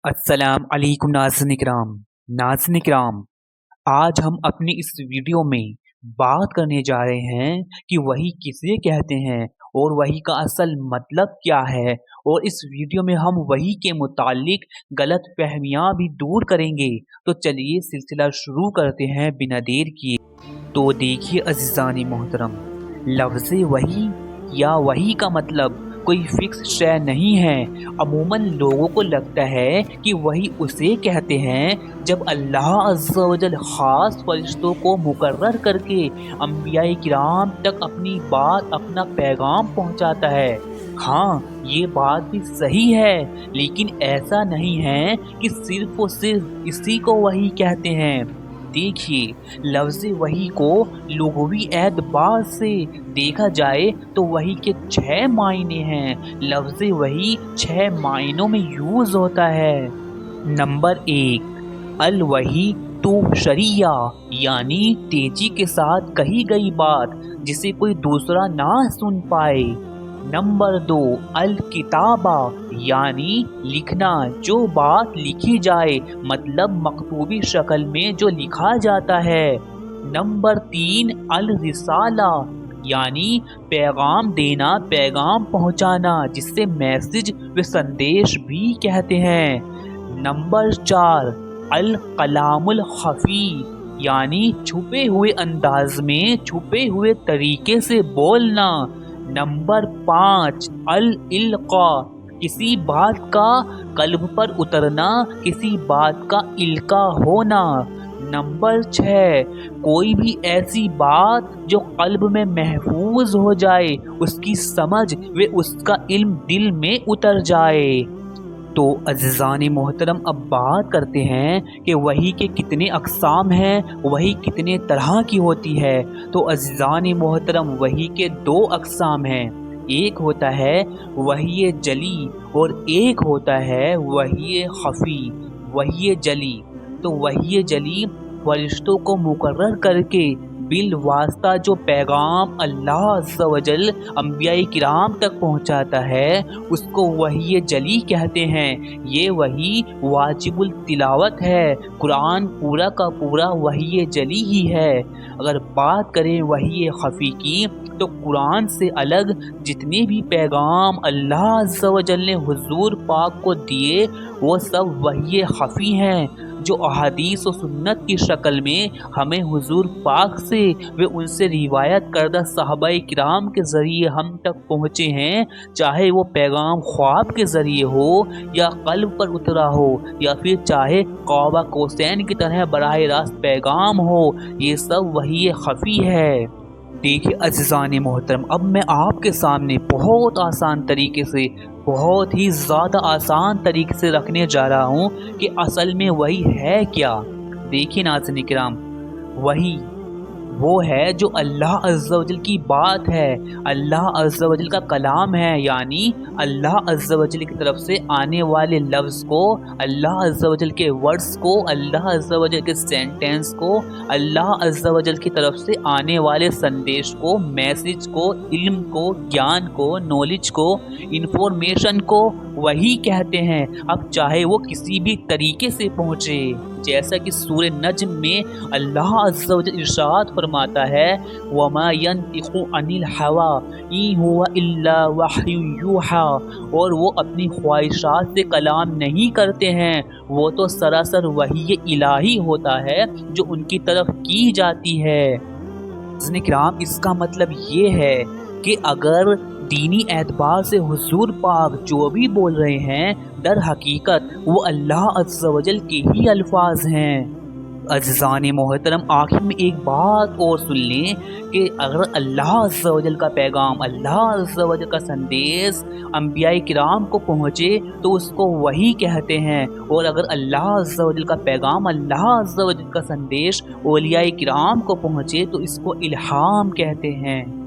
अस्सलाम अलैकुम नाज़रीन किराम। आज हम अपनी इस वीडियो में बात करने जा रहे हैं कि वही किसे कहते हैं और वही का असल मतलब क्या है, और इस वीडियो में हम वही के मुतालिक गलत फहमियाँ भी दूर करेंगे। तो चलिए सिलसिला शुरू करते हैं बिना देर किए। तो देखिए अज़ीज़ान मोहतरम, लफ्ज़ वही या वही का मतलब कोई फिक्स शय नहीं है। अमूमन लोगों को लगता है कि वही उसे कहते हैं जब अल्लाह अज़्ज़ा वजल ख़ास फरिश्तों को मुकर्रर करके अंबियाए किराम तक अपनी बात, अपना पैगाम पहुंचाता है। हाँ, ये बात भी सही है, लेकिन ऐसा नहीं है कि सिर्फ और सिर्फ इसी को वही कहते हैं। देखिए, लफ्ज़ वही को लुग़वी एतबार से देखा जाए तो वही के 6 मायने हैं। लफ्ज़ वही 6 मायनों में यूज़ होता है। नंबर 1, अल वही तो शरिया, यानी तेजी के साथ कही गई बात जिसे कोई दूसरा ना सुन पाए। नंबर 2, अल किताबा, यानी लिखना, जो बात लिखी जाए, मतलब मकतूबी शक्ल में जो लिखा जाता है। नंबर 3, अल रिसाला, यानी पैगाम देना, पैगाम पहुंचाना, जिससे मैसेज व संदेश भी कहते हैं। नंबर 4, अल कलामुल खफी, यानी छुपे हुए अंदाज में, छुपे हुए तरीके से बोलना। नंबर 5, अल इल्का, किसी बात का कल्ब पर उतरना, किसी बात का इल्का होना। नंबर 6, कोई भी ऐसी बात जो कल्ब में महफूज हो जाए, उसकी समझ व उसका इल्म दिल में उतर जाए। तो अज़ीज़ान मोहतरम, अब बात करते हैं कि वही के कितने अक़साम हैं, वही कितने तरह की होती है। तो अज़ीज़ान मोहतरम, वही के 2 अक़साम हैं। एक होता है वही जली और एक होता है वही खफ़ी। वही जली, तो वही जली फरिश्तों को मुकर्रर करके बिल वास्ता जो पैगाम अल्लाह अज़्ज़ा वजल अंबियाए किराम तक पहुंचाता है, उसको वही जली कहते हैं। ये वही वाजिबुल तिलावत है, कुरान पूरा का पूरा वही जली ही है। अगर बात करें वही खफ़ी की, तो कुरान से अलग जितने भी पैगाम अल्लाह अज़्ज़ा वजल ने हुज़ूर पाक को दिए, वो सब वही खफ़ी हैं, जो अहादीस और सुन्नत की शक्ल में हमें हुज़ूर पाक से वे उनसे रिवायत करदा सहाबाए किराम के ज़रिए हम तक पहुँचे हैं। चाहे वो पैगाम ख्वाब के ज़रिए हो, या क़ल्ब पर उतरा हो, या फिर चाहे क़ाब कौसैन की तरह बराह रास्त पैगाम हो, ये सब वही खफ़ी है। देखिए अज़ीज़ान मोहतरम, अब मैं आपके सामने बहुत आसान तरीके से, बहुत ही ज़्यादा आसान तरीके से रखने जा रहा हूँ कि असल में वही है क्या। देखिए नाज़रीन किराम, वही वो है जो अल्लाह अज़्ज़ा वजल की बात है, अल्लाह अज़्ज़ा वजल का कलाम है, यानी अल्लाह अज़्ज़ा वजल की तरफ से आने वाले लफ्ज़ को, अल्लाह अज़्ज़ा वजल के वर्ड्स को, अल्लाह अज़्ज़ा वजल के सेंटेंस को, अल्लाह अज़्ज़ा वजल की तरफ से आने वाले संदेश को, मैसेज को, इल्म को, ज्ञान को, नॉलेज को, इंफॉर्मेशन को वही कहते हैं। अब चाहे वो किसी भी तरीके से पहुँचे, जैसा कि सूरह नज्म में अल्लाह अज़्ज़ा वजल इरशाद फरमाता है, वमा यंतिक़ु अनिल हवा इन हुवा इल्ला वह्यु यूहा, और वो अपनी ख्वाहिशात से कलाम नहीं करते हैं, वो तो सरासर वही इलाही होता है जो उनकी तरफ की जाती है। किराम, इसका मतलब ये है कि अगर दीनी एतबार से हुज़ूर पाक जो भी बोल रहे हैं, दर हकीकत वो अल्लाह अज़्ज़ा वजल के ही अल्फाज हैं। अज़ीज़ान मोहतरम, आखिर में एक बात और सुन लें कि अगर अल्लाह अज़्ज़ा वजल का पैगाम, अल्लाह अज़्ज़ा वजल का संदेश अंबियाए किराम को पहुँचे तो उसको वही कहते हैं, और अगर अल्लाह अज़्ज़ा वजल का पैगाम, अल्लाह अज़्ज़ा वजल का संदेश औलियाए किराम को पहुँचे तो इसको इल्हाम कहते हैं।